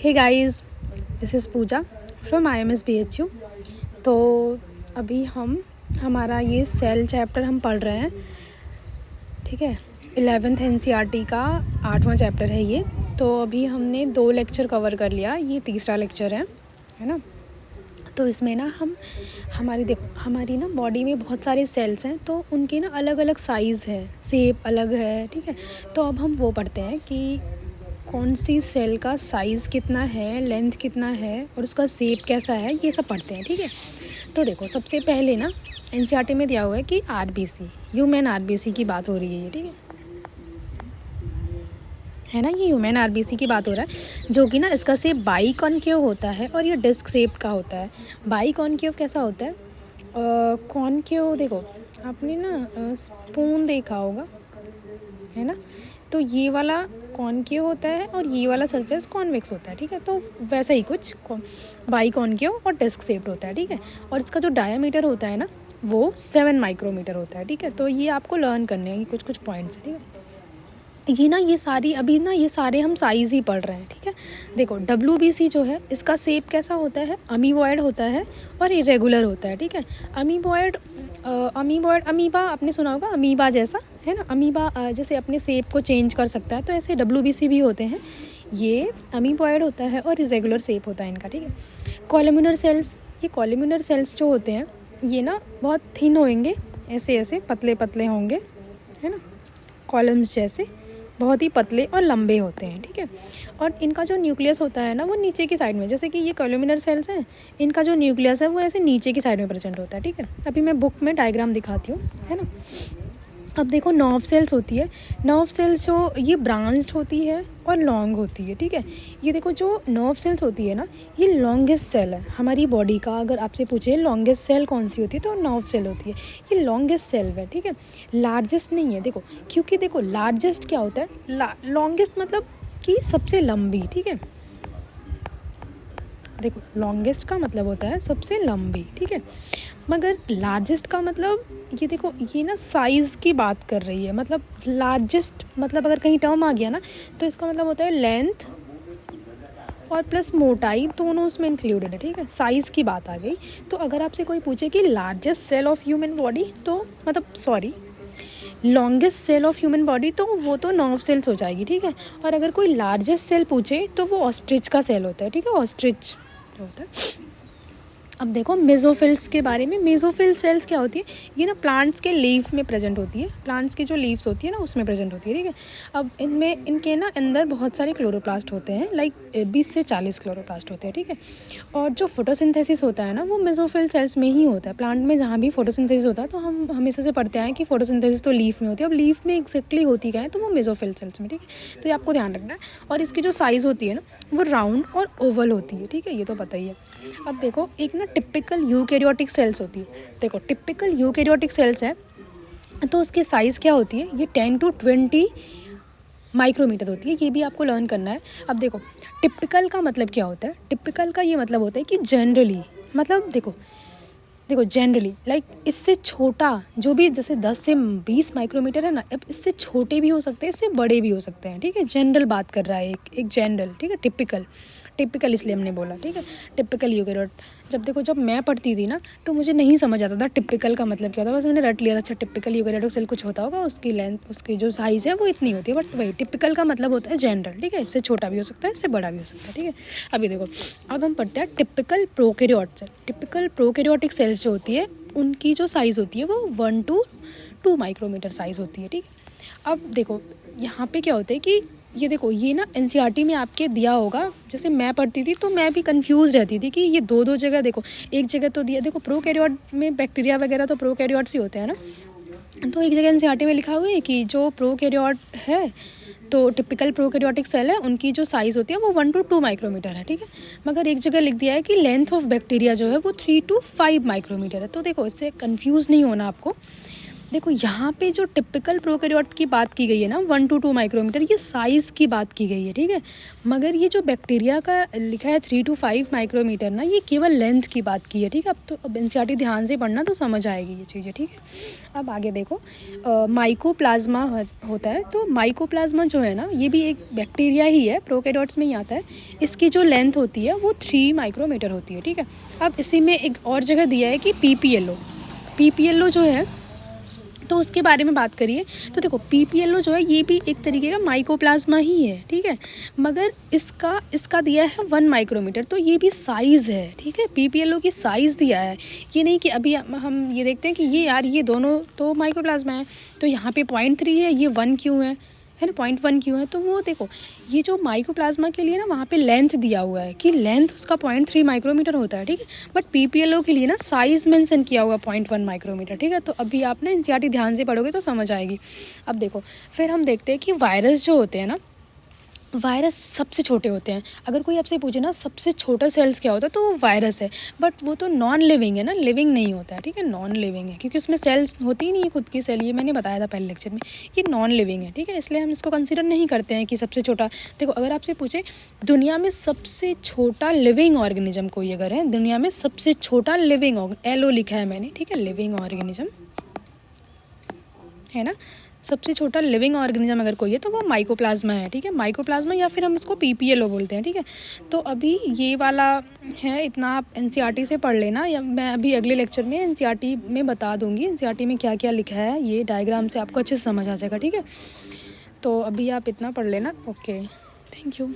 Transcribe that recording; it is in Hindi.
Hey guys, this is Pooja from IMS BHU। तो अभी हमारा ये सेल चैप्टर हम पढ़ रहे हैं, ठीक है। 11th NCERT का 8वां चैप्टर है ये। तो अभी हमने 2 लेक्चर कवर कर लिया, ये तीसरा लेक्चर है ना। तो इसमें ना हमारी ना बॉडी में बहुत सारे सेल्स हैं, तो उनके ना अलग अलग साइज़ है, शेप अलग है, ठीक है। तो अब हम वो पढ़ते हैं कि कौन सी सेल का साइज़ कितना है, लेंथ कितना है और उसका शेप कैसा है, ये सब पढ़ते हैं, ठीक है। तो देखो, सबसे पहले ना NCERT में दिया हुआ है कि RBC, ह्यूमन RBC की बात हो रही है ये, ठीक है ना। ये ह्यूमन RBC की बात हो रहा है, जो कि ना इसका शेप बाइकॉन्केव होता है और ये डिस्क शेप का होता है। बाइकॉन्केव कैसा होता है? कॉन्केव देखो, आपने ना स्पून देखा होगा, है ना। तो ये वाला कॉन्केव होता है और ये वाला सरफेस कॉन्वेक्स होता है, ठीक है। तो वैसा ही कुछ बाइकॉन्केव और डिस्क शेप्ड होता है, ठीक है। और इसका जो डायामीटर होता है ना, वो 7 माइक्रोमीटर होता है, ठीक है। तो ये आपको लर्न करने हैं, कुछ कुछ पॉइंट्स, ठीक है। ये सारे हम साइज़ ही पढ़ रहे हैं, ठीक है। देखो, WBC जो है, इसका शेप कैसा होता है? अमीबॉयड होता है और इरेगुलर होता है, ठीक है। अमीबॉयड अमीबा आपने सुना होगा, अमीबा जैसा, है ना। अमीबा जैसे अपने शेप को चेंज कर सकता है, तो ऐसे WBC भी होते हैं। ये अमीबॉयड होता है और इरेगुलर शेप होता है इनका, ठीक है। कॉलमनर सेल्स जो होते हैं, ये ना बहुत थिन होंगे, ऐसे ऐसे पतले पतले होंगे, है ना। कॉलम्स जैसे बहुत ही पतले और लंबे होते हैं, ठीक है। और इनका जो न्यूक्लियस होता है ना, वो नीचे की साइड में, जैसे कि ये कॉलमनर सेल्स हैं, इनका जो न्यूक्लियस है वो ऐसे नीचे की साइड में प्रेजेंट होता है, ठीक है। अभी मैं बुक में डायग्राम दिखाती हूँ, है ना। अब देखो, नर्व सेल्स होती है। नर्व सेल्स जो ये ब्रांच्ड होती है और लॉन्ग होती है, ठीक है। ये देखो, जो नर्व सेल्स होती है ना, ये लॉन्गेस्ट सेल है हमारी बॉडी का। अगर आपसे पूछे लॉन्गेस्ट सेल कौन सी होती है, तो नर्व सेल होती है। ये लॉन्गेस्ट सेल है, ठीक है। लार्जेस्ट नहीं है, देखो, क्योंकि देखो लार्जेस्ट क्या होता है, लॉन्गेस्ट मतलब कि सबसे लंबी, ठीक है। देखो, लॉन्गेस्ट का मतलब होता है सबसे लंबी, ठीक है। मगर लार्जेस्ट का मतलब, ये देखो, ये ना साइज़ की बात कर रही है। मतलब लार्जेस्ट मतलब अगर कहीं टर्म आ गया ना, तो इसका मतलब होता है लेंथ और प्लस मोटाई, दोनों उसमें इंक्लूडेड है, ठीक है। साइज़ की बात आ गई। तो अगर आपसे कोई पूछे कि largest cell of human body, तो मतलब sorry, longest cell of human body, तो वो तो नर्व सेल्स हो जाएगी, ठीक है। और अगर कोई लार्जेस्ट सेल पूछे, तो वो ऑस्ट्रिच का सेल होता है, ठीक है। ऑस्ट्रिच होता है। अब देखो मेसोफिल्स के बारे में। मेसोफिल सेल्स क्या होती है? ये ना प्लांट्स के लीफ में प्रेजेंट होती है, प्लांट्स की जो लीव्स होती है ना, उसमें प्रेजेंट होती है, ठीक है। अब इनके ना अंदर बहुत सारे क्लोरोप्लास्ट होते हैं, लाइक 20 से 40 क्लोरोप्लास्ट होते हैं, ठीक है। और जो फोटोसिंथेसिस होता है ना, वो मेसोफिल सेल्स में ही होता है। प्लांट में जहाँ भी फोटोसिंथेसिस होता है, तो हम हमेशा से पढ़ते हैं कि फोटोसिंथेसिस तो लीफ में होती है। अब लीफ में एग्जैक्टली होती क्या है, तो वो मेसोफिल सेल्स में, ठीक है। तो ये आपको ध्यान रखना है। और इसकी जो साइज़ होती है ना, वो राउंड और ओवल होती है, ठीक है। ये तो पता ही है। अब देखो, एक ना टिपिकल यूकैरियोटिक सेल्स होती है। देखो, टिपिकल यूकैरियोटिक सेल्स है, तो उसकी साइज़ क्या होती है? ये 10 to 20 माइक्रोमीटर होती है। ये भी आपको लर्न करना है। अब देखो, टिपिकल का मतलब क्या होता है? टिपिकल का ये मतलब होता है कि जनरली, मतलब देखो जनरली, लाइक इससे छोटा जो भी, जैसे 10 से 20 माइक्रोमीटर है ना, अब इससे छोटे भी हो सकते हैं, इससे बड़े भी हो सकते हैं, ठीक है। जनरल बात कर रहा है, एक जनरल, ठीक है। टिपिकल इसलिए हमने बोला, ठीक है। Typical eukaryote. जब मैं पढ़ती थी ना, तो मुझे नहीं समझ आता था टिपिकल का मतलब क्या होता है। बस मैंने रट लिया था, अच्छा टिपिकल यूकैरियोटिक सेल कुछ होता होगा, उसकी लेंथ, उसकी जो साइज़ है वो इतनी होती है। बट वही टिपिकल का मतलब होता है जनरल, ठीक है। इससे छोटा भी हो सकता है, इससे बड़ा भी हो सकता है, ठीक है। अभी देखो, अब हम पढ़ते हैं typical prokaryote cell. Typical prokaryotic cells जो होती है, उनकी जो साइज़ होती है, वो 1 to 2 माइक्रोमीटर साइज़ होती है, ठीक है। अब देखो, यहाँ पे क्या होता है कि ये देखो, ये ना NCERT में आपके दिया होगा। जैसे मैं पढ़ती थी, तो मैं भी कंफ्यूज रहती थी कि ये दो जगह, देखो एक जगह तो दिया, देखो प्रोकैरियोट में बैक्टीरिया वगैरह तो प्रोकैरियोट्स ही होते हैं ना, तो एक जगह NCERT में लिखा हुआ है कि जो प्रोकैरियोट है, तो टिपिकल प्रोकैरियोटिक सेल है, उनकी जो साइज़ होती है वो 1 to 2 माइक्रोमीटर है, ठीक है। मगर एक जगह लिख दिया है कि लेंथ ऑफ बैक्टीरिया जो है वो 3 to 5 माइक्रोमीटर है। तो देखो, इससे कंफ्यूज नहीं होना आपको। देखो यहाँ पे जो टिपिकल प्रोकैरियोट की बात की गई है ना 1 to 2 माइक्रोमीटर, ये साइज़ की बात की गई है, ठीक है। मगर ये जो बैक्टीरिया का लिखा है 3 to 5 माइक्रोमीटर ना, ये केवल लेंथ की बात की है, ठीक है। अब एनसीईआरटी ध्यान से पढ़ना तो समझ आएगी ये चीज़ें, ठीक है। अब आगे देखो, माइकोप्लाज्मा होता है। तो माइकोप्लाज्मा जो है ना, ये भी एक बैक्टीरिया ही है, प्रोकैरियोट्स में ही आता है। इसकी जो लेंथ होती है वो 3 माइक्रोमीटर होती है, ठीक है। अब इसी में एक और जगह दिया है कि पीपीएलओ जो है, तो उसके बारे में बात करिए। तो देखो पीपीएलओ जो है ये भी एक तरीके का माइकोप्लाज्मा ही है, ठीक है। मगर इसका दिया है 1 माइक्रोमीटर, तो ये भी साइज़ है, ठीक है। पीपीएलओ की साइज़ दिया है, ये नहीं कि अभी हम ये देखते हैं कि ये यार ये दोनों तो माइकोप्लाज्मा है, तो यहाँ पे 0.3 है, ये 1 क्यों है ना, 0.1 क्यों है। तो वो देखो, ये जो माइकोप्लाज्मा के लिए ना वहाँ पे लेंथ दिया हुआ है कि लेंथ उसका 0.3 माइक्रोमीटर होता है, ठीक है। बट पीपीएलओ के लिए ना साइज़ मेंशन किया हुआ 0.1 माइक्रोमीटर, ठीक है। तो अभी आप ना एनसीईआरटी ध्यान से पढ़ोगे तो समझ आएगी। अब देखो, फिर हम देखते हैं कि वायरस जो होते हैं ना, वायरस सबसे छोटे होते हैं। अगर कोई आपसे पूछे ना सबसे छोटा सेल्स क्या होता है, तो वो वायरस है। बट वो तो नॉन लिविंग है ना, लिविंग नहीं होता है, ठीक है। नॉन लिविंग है क्योंकि उसमें सेल्स होती ही नहीं है खुद की सेल, ये मैंने बताया था पहले लेक्चर में। ये नॉन लिविंग है, ठीक है, इसलिए हम इसको कंसिडर नहीं करते हैं कि सबसे छोटा। देखो अगर आपसे पूछे दुनिया में सबसे छोटा लिविंग ऑर्गेनिज्म कोई अगर है, दुनिया में सबसे छोटा लिविंग, LO लिखा है मैंने, ठीक है, लिविंग ऑर्गेनिज्म है ना, सबसे छोटा लिविंग ऑर्गेनिज्म अगर कोई है तो वो माइकोप्लाज्मा है, ठीक है। माइकोप्लाज्मा या फिर हम इसको पीपीएलओ बोलते हैं, ठीक है। तो अभी ये वाला है, इतना आप एनसीईआरटी से पढ़ लेना, या मैं अभी अगले लेक्चर में एनसीईआरटी में बता दूंगी एनसीईआरटी में क्या क्या लिखा है, ये डायग्राम से आपको अच्छे से समझ आ जाएगा, ठीक है। तो अभी आप इतना पढ़ लेना। Okay, thank you.